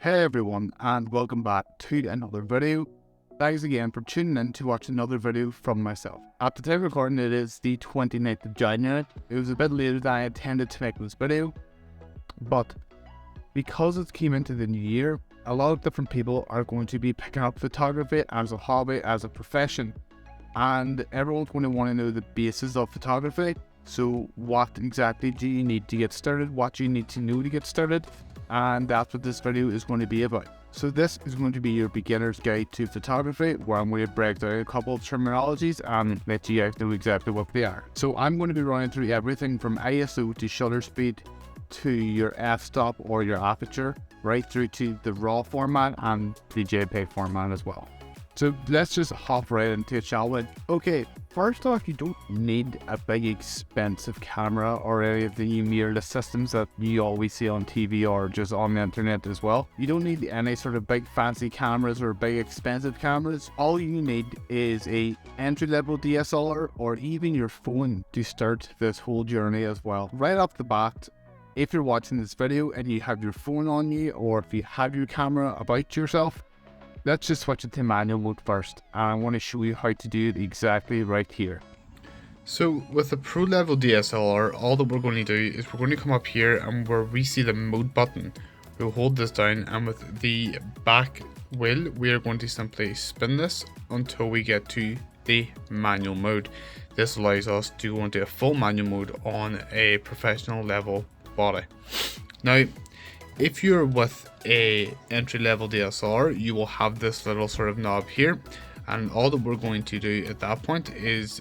Hey everyone, and welcome back to another video. Thanks again for tuning in to watch another video from myself. At the time of recording, it is the 29th of January. It was a bit later than I intended to make this video, but because it came into the new year, a lot of different people are going to be picking up photography as a hobby, as a profession, and everyone's going to want to know the basis of photography. So what exactly do you need to get started? What do you need to know to get started? And that's what this video is going to be about. So this is going to be your beginner's guide to photography, where I'm going to break down a couple of terminologies and let you guys know exactly what they are. So I'm going to be running through everything from ISO to shutter speed to your f-stop or your aperture, right through to the RAW format and the JPEG format as well. So let's just hop right into it, shall we? Okay, first off, you don't need a big expensive camera or any of the new mirrorless systems that you always see on TV or just on the internet as well. You don't need any sort of big fancy cameras or big expensive cameras. All you need is a entry-level DSLR or even your phone to start this whole journey as well. Right off the bat, if you're watching this video and you have your phone on you, or if you have your camera about yourself, let's just switch it to manual mode first, and I want to show you how to do it exactly right here. So with the Pro level DSLR, all that we're going to do is we're going to come up here, and where we see the mode button, we'll hold this down, and with the back wheel we are going to simply spin this until we get to the manual mode. This allows us to go into a full manual mode on a professional level body. Now if you're with a entry-level DSLR, you will have this little sort of knob here, and all that we're going to do at that point is,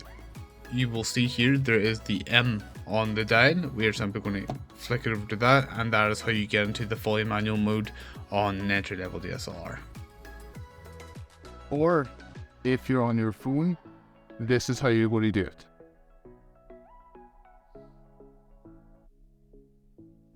you will see here there is the M on the dial. We are simply going to flick it over to that, and that is how you get into the fully manual mode on an entry-level DSLR. Or if you're on your phone, this is how you're going to do it.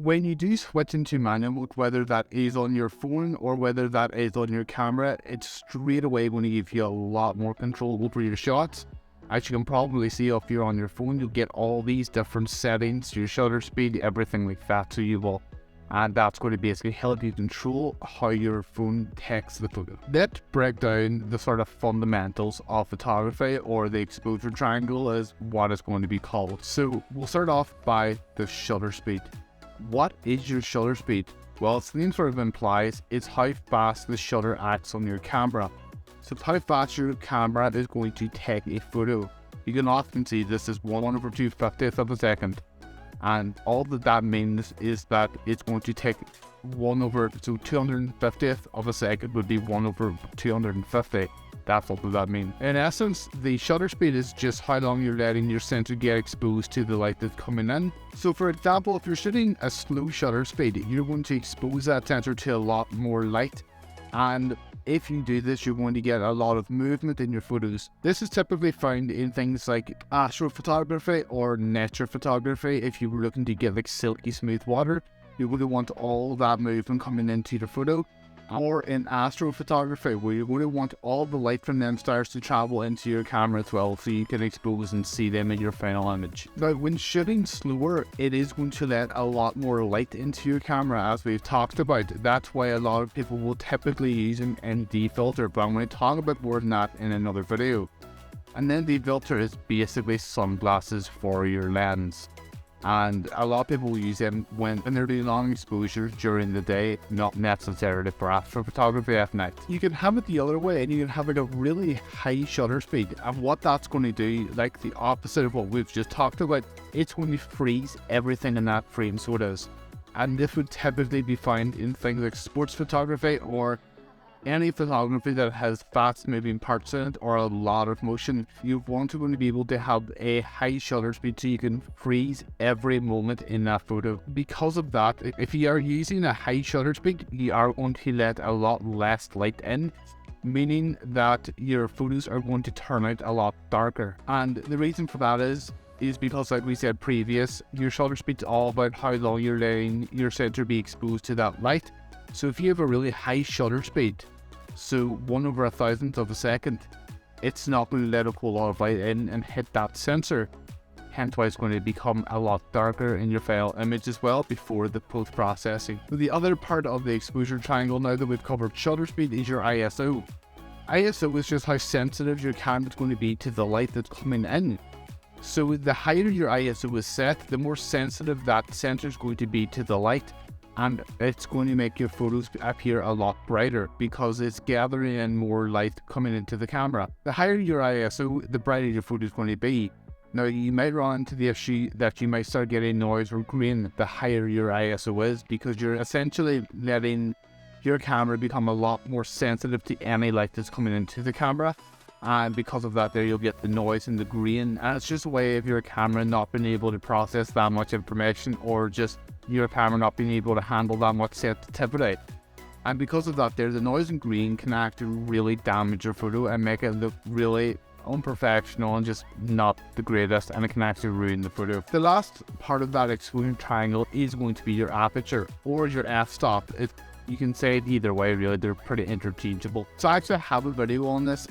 When you do switch into manual mode, whether that is on your phone or whether that is on your camera, it's straight away going to give you a lot more control over your shots. As you can probably see, if you're on your phone, you'll get all these different settings, your shutter speed, everything like that. So you will, and that's going to basically help you control how your phone takes the photo. Let's break down the sort of fundamentals of photography, or the exposure triangle is what it's going to be called. So we'll start off by the shutter speed. What is your shutter speed? Well, its name sort of implies it's how fast the shutter acts on your camera. So it's how fast your camera is going to take a photo. You can often see this is 1/250th of a second. And all that means is that it's going to take 250th of a second would be 1/250. That's what that means. In essence, the shutter speed is just how long you're letting your sensor get exposed to the light that's coming in. So for example, if you're shooting a slow shutter speed, you're going to expose that sensor to a lot more light. And if you do this, you're going to get a lot of movement in your photos. This is typically found in things like astrophotography or nature photography. If you were looking to get like silky smooth water, you're going to want all that movement coming into your photo. Or in astrophotography, where you're going to want all the light from them stars to travel into your camera as well, so you can expose and see them in your final image. Now, when shooting slower, it is going to let a lot more light into your camera, as we've talked about. That's why a lot of people will typically use an ND filter, but I'm going to talk about more than that in another video. An ND filter is basically sunglasses for your lens. And a lot of people use them when they're doing long exposures during the day, not necessarily for astrophotography at night. You can have it the other way, and you can have like a really high shutter speed, and what that's going to do, like the opposite of what we've just talked about, it's going to freeze everything in that frame, so it is. And this would typically be found in things like sports photography or any photography that has fast moving parts in it or a lot of motion. You want to be able to have a high shutter speed so you can freeze every moment in that photo. Because of that, if you are using a high shutter speed, you are going to let a lot less light in, meaning that your photos are going to turn out a lot darker. And the reason for that is because, like we said previous, your shutter speed is all about how long you're letting your sensor be exposed to that light. So if you have a really high shutter speed, so 1/1000th of a second, it's not going to let a whole lot of light in and hit that sensor. hence why it's going to become a lot darker in your final image as well before the post-processing. The other part of the exposure triangle, now that we've covered shutter speed, is your ISO. ISO is just how sensitive your camera is going to be to the light that's coming in. So the higher your ISO is set, the more sensitive that sensor is going to be to the light, and it's going to make your photos appear a lot brighter because it's gathering in more light coming into the camera. The higher your ISO, the brighter your photo is going to be. Now you might run into the issue that you might start getting noise or grain the higher your ISO is, because you're essentially letting your camera become a lot more sensitive to any light that's coming into the camera, and because of that there you'll get the noise and the grain, and it's just a way of your camera not being able to process that much information, or just your camera not being able to handle that much sensitivity. And because of that there, the noise and grain can actually really damage your photo and make it look really unprofessional and just not the greatest, and it can actually ruin the photo. The last part of that exposure triangle is going to be your aperture or your f-stop. You can say it either way really, they're pretty interchangeable. So I actually have a video on this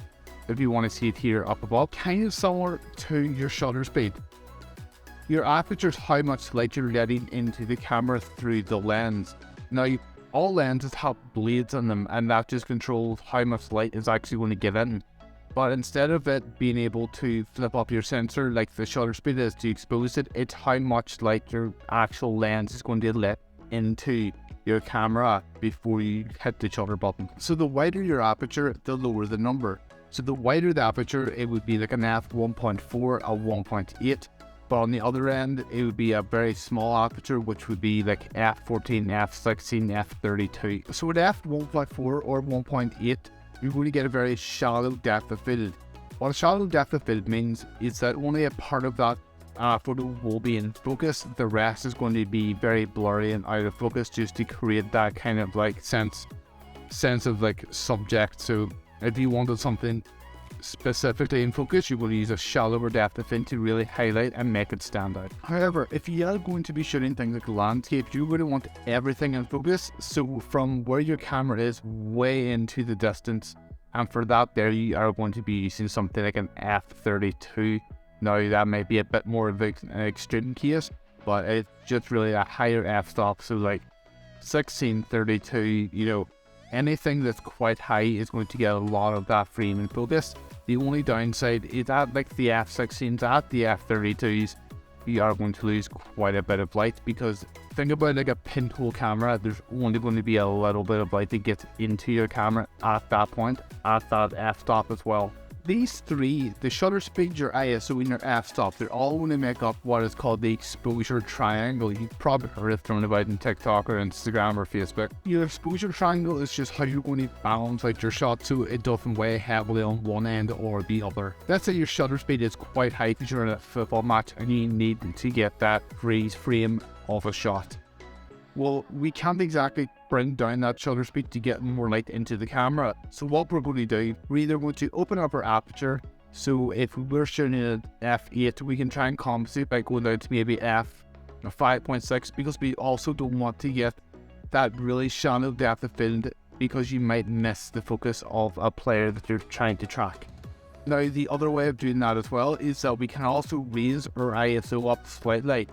if you want to see it here up above, kind of similar to your shutter speed. Your aperture is how much light you're letting into the camera through the lens. Now all lenses have blades on them, and that just controls how much light is actually going to get in. But instead of it being able to flip up your sensor like the shutter speed is to expose it, it's how much light your actual lens is going to let into your camera before you hit the shutter button. So the wider your aperture, the lower the number. So the wider the aperture, it would be like an f1.4, a 1.8. But on the other end, it would be a very small aperture, which would be like f14, f16, f32. So at f1.4 or 1.8, you're going to get a very shallow depth of field. What a shallow depth of field means is that only a part of that photo will be in focus. The rest is going to be very blurry and out of focus, just to create that kind of like sense of like subject. So if you wanted something specifically in focus, you will use a shallower depth of field to really highlight and make it stand out. However, if you are going to be shooting things like landscape, you really want everything in focus. So from where your camera is way into the distance, and for that there you are going to be using something like an f32. Now that might be a bit more of an extreme case, but it's just really a higher f-stop. So like 1632, you know, anything that's quite high is going to get a lot of that frame in focus. The only downside is that like the f16s at the f32s, you are going to lose quite a bit of light, because think about like a pinhole camera, there's only going to be a little bit of light that gets into your camera at that point, at that f-stop as well. These three, the shutter speed, your ISO and your f-stop, they're all going to make up what is called the exposure triangle. You've probably heard it thrown about in TikTok or Instagram or Facebook. Your exposure triangle is just how you're going to balance out your shot so it doesn't weigh heavily on one end or the other. Let's say your shutter speed is quite high because you're in a football match and you need to get that freeze frame of a shot. Well, we can't exactly bring down that shutter speed to get more light into the camera. So what we're going to do, we're either going to open up our aperture. So if we're shooting at f8, we can try and compensate by going down to maybe f5.6, because we also don't want to get that really shallow depth of field, because you might miss the focus of a player that you're trying to track. Now the other way of doing that as well is that we can also raise our ISO up slightly.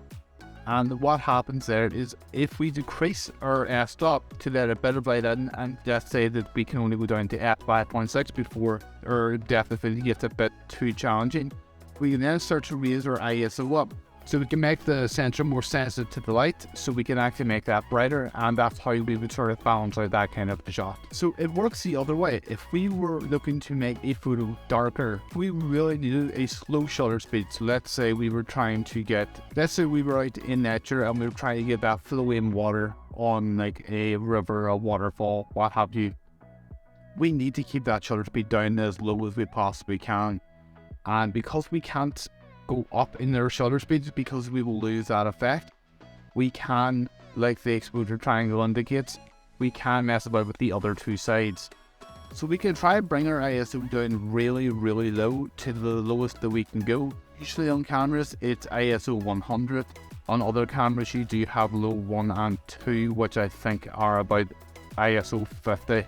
And what happens there is if we decrease our f-stop to let a bit of light in, and let's say that we can only go down to f5.6 before our depth of field gets a bit too challenging, we can then start to raise our ISO up. So we can make the sensor more sensitive to the light, so we can actually make that brighter, and that's how we would sort of balance out that kind of shot. So it works the other way. If we were looking to make a photo darker, we really needed a slow shutter speed. So let's say we were trying to get, let's say we were out in nature and we were trying to get that flowing water on like a river, a waterfall, what have you. We need to keep that shutter speed down as low as we possibly can. And because we can't go up in their shutter speeds because we will lose that effect, we can, like the exposure triangle indicates, we can mess about with the other two sides. So we can try and bring our ISO down really low to the lowest that we can go. Usually on cameras it's ISO 100. On other cameras you do have low 1 and 2, which I think are about ISO 50.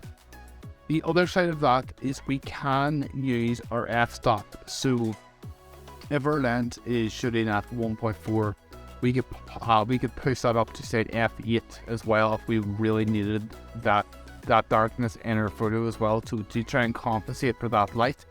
The other side of that is we can use our f-stop. So If our lens is shooting at 1.4, we could push that up to say f8 as well if we really needed that darkness in our photo as well to try and compensate for that light.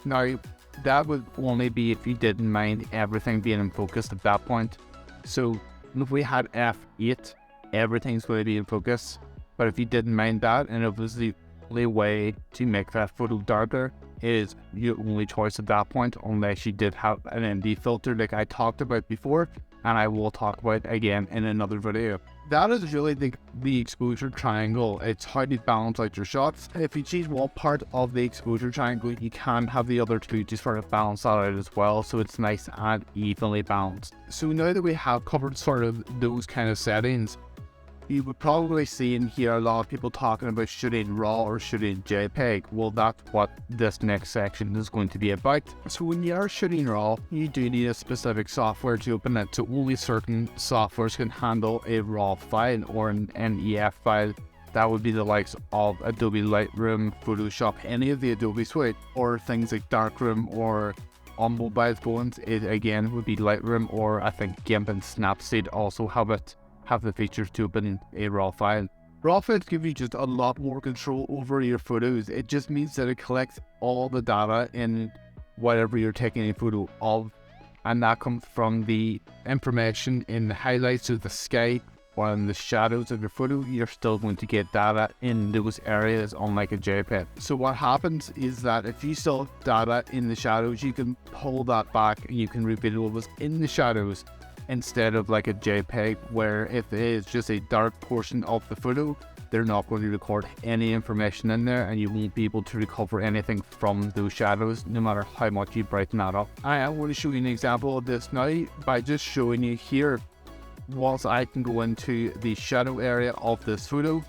Now, that would only be if you didn't mind everything being in focus at that point. So if we had f8, everything's going to be in focus. But if you didn't mind that, and it was the only way to make that photo darker, is your only choice at that point, unless you did have an ND filter like I talked about before, and I will talk about again in another video. That is really the exposure triangle. It's how to balance out your shots. If you choose one part of the exposure triangle, you can have the other two to sort of balance that out as well, so it's nice and evenly balanced. So now that we have covered sort of those kind of settings, you would probably see and hear a lot of people talking about shooting RAW or shooting JPEG. Well, that's what this next section is going to be about. So when you are shooting RAW, you do need a specific software to open it. So only certain softwares can handle a RAW file or an NEF file. That would be the likes of Adobe Lightroom, Photoshop, any of the Adobe suite, or things like Darkroom, or on mobile phones, it again would be Lightroom, or I think GIMP and Snapseed also have the features to open a RAW file. RAW files give you just a lot more control over your photos. It just means that it collects all the data in whatever you're taking a photo of, and that comes from the information in the highlights of the sky or in the shadows of your photo. You're still going to get data in those areas, unlike a JPEG. So what happens is that if you still have data in the shadows, you can pull that back and you can reveal what was in the shadows, instead of like a JPEG, where if it is just a dark portion of the photo, they're not going to record any information in there, and you won't be able to recover anything from those shadows, no matter how much you brighten that up. I am going to show you an example of this now by just showing you here. Once I can go into the shadow area of this photo,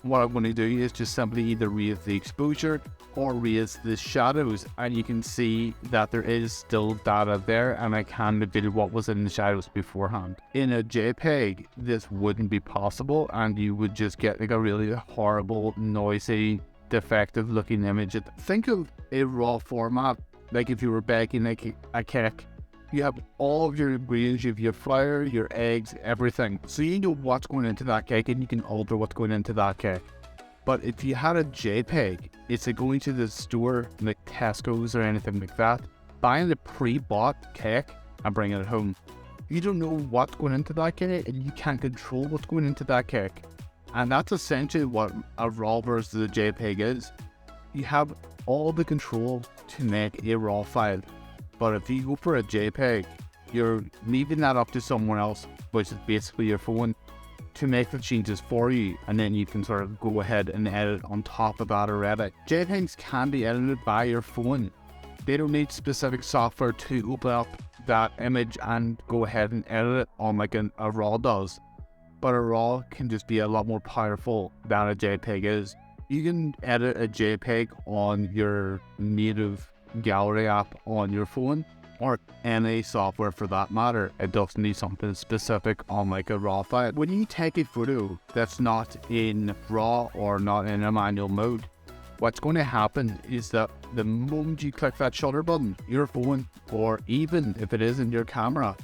what I'm going to do is just simply either raise the exposure or raise the shadows, and you can see that there is still data there, and I can reveal what was in the shadows beforehand. In a JPEG, this wouldn't be possible, and you would just get like a really horrible, noisy, defective looking image. Think of a RAW format, like if you were baking like a cake. You have all of your ingredients, you have your flour, your eggs, everything. So you know what's going into that cake, and you can alter what's going into that cake. But if you had a JPEG, it's like going to the store, like Tesco's or anything like that, buying the pre-bought cake and bringing it home. You don't know what's going into that cake, and you can't control what's going into that cake. And that's essentially what a RAW versus a JPEG is. You have all the control to make a RAW file. But if you go for a JPEG, you're leaving that up to someone else, which is basically your phone, to make the changes for you, and then you can sort of go ahead and edit on top of that already. JPEGs can be edited by your phone. They don't need specific software to open up that image and go ahead and edit it on like a RAW does. But a RAW can just be a lot more powerful than a JPEG is. You can edit a JPEG on your native gallery app on your phone, or any software for that matter. It doesn't need something specific on like a RAW file. When you take a photo that's not in RAW or not in a manual mode, what's going to happen is that the moment you click that shutter button, your phone, or even if it is in your camera,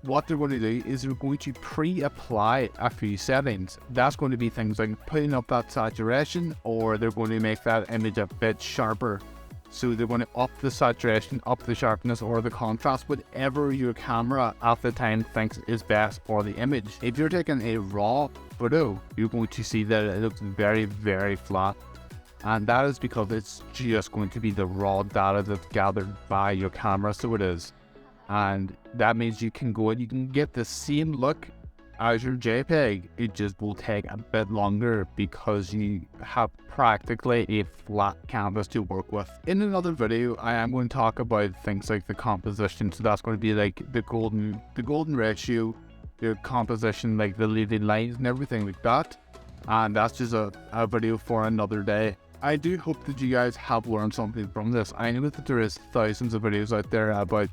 what they're going to do is they're going to pre-apply a few settings. That's going to be things like putting up that saturation, or they're going to make that image a bit sharper. So they're going to up the saturation, up the sharpness, or the contrast, whatever your camera at the time thinks is best for the image. If you're taking a RAW photo, you're going to see that it looks very, very flat. And that is because it's just going to be the raw data that's gathered by your camera, so it is. And that means you can go and you can get the same look as your JPEG. It just will take a bit longer because you have practically a flat canvas to work with. In another video, I am going to talk about things like the composition. So that's going to be like the golden ratio, your composition, like the leading lines and everything like that. And that's just a video for another day. I do hope that you guys have learned something from this. I know that there is thousands of videos out there about,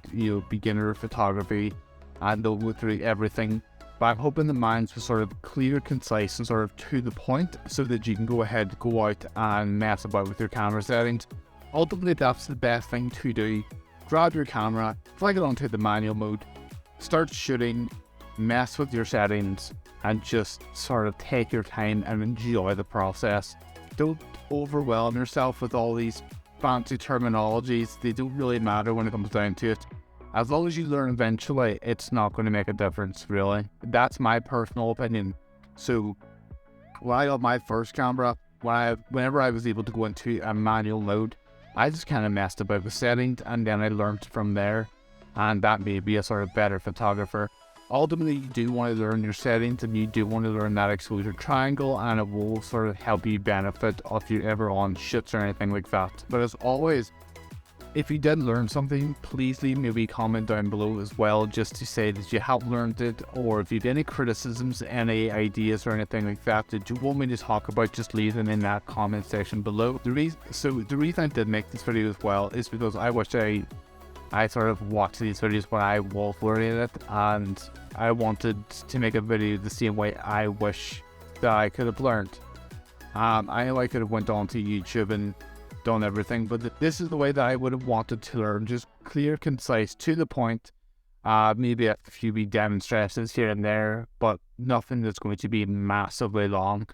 beginner photography, and they'll go through everything. But I'm hoping the mine's was sort of clear, concise, and sort of to the point, so that you can go ahead, go out and mess about with your camera settings. Ultimately, that's the best thing to do. grab your camera, flag it onto the manual mode, start shooting, mess with your settings, and just sort of take your time and enjoy the process. Don't overwhelm yourself with all these fancy terminologies. They don't really matter when it comes down to it. As long as you learn eventually, it's not going to make a difference, really. That's my personal opinion. So when I got my first camera, whenever I was able to go into a manual mode, I just kind of messed about with settings, and then I learned from there, and that made me a sort of better photographer. Ultimately, you do want to learn your settings, and you do want to learn that exposure triangle, and it will sort of help you benefit if you're ever on shoots or anything like that. But as always, if you did learn something, please leave me a wee comment down below as well, just to say that you have learned it, or if you have any criticisms, any ideas or anything like that that you want me to talk about, just leave them in that comment section below. The reason I did make this video as well is because I wish I sort of watched these videos when I was learning it, and I wanted to make a video the same way I wish that I could have learned. I know I could have went on to YouTube and done everything, but this is the way that I would have wanted to learn. Just clear, concise, to the point. Maybe a few wee demonstrations here and there, but nothing that's going to be massively long.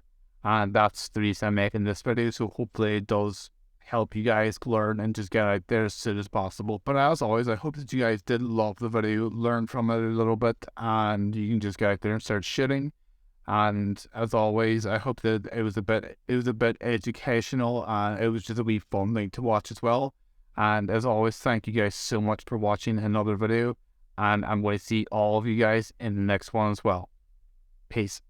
And that's the reason I'm making this video, so hopefully it does help you guys learn and just get out there as soon as possible. But as always, I hope that you guys did love the video, learn from it a little bit, and you can just get out there and start shooting. And as always, I hope that it was a bit educational, and it was just a wee fun thing to watch as well. And as always, thank you guys so much for watching another video, and I'm going to see all of you guys in the next one as well. Peace.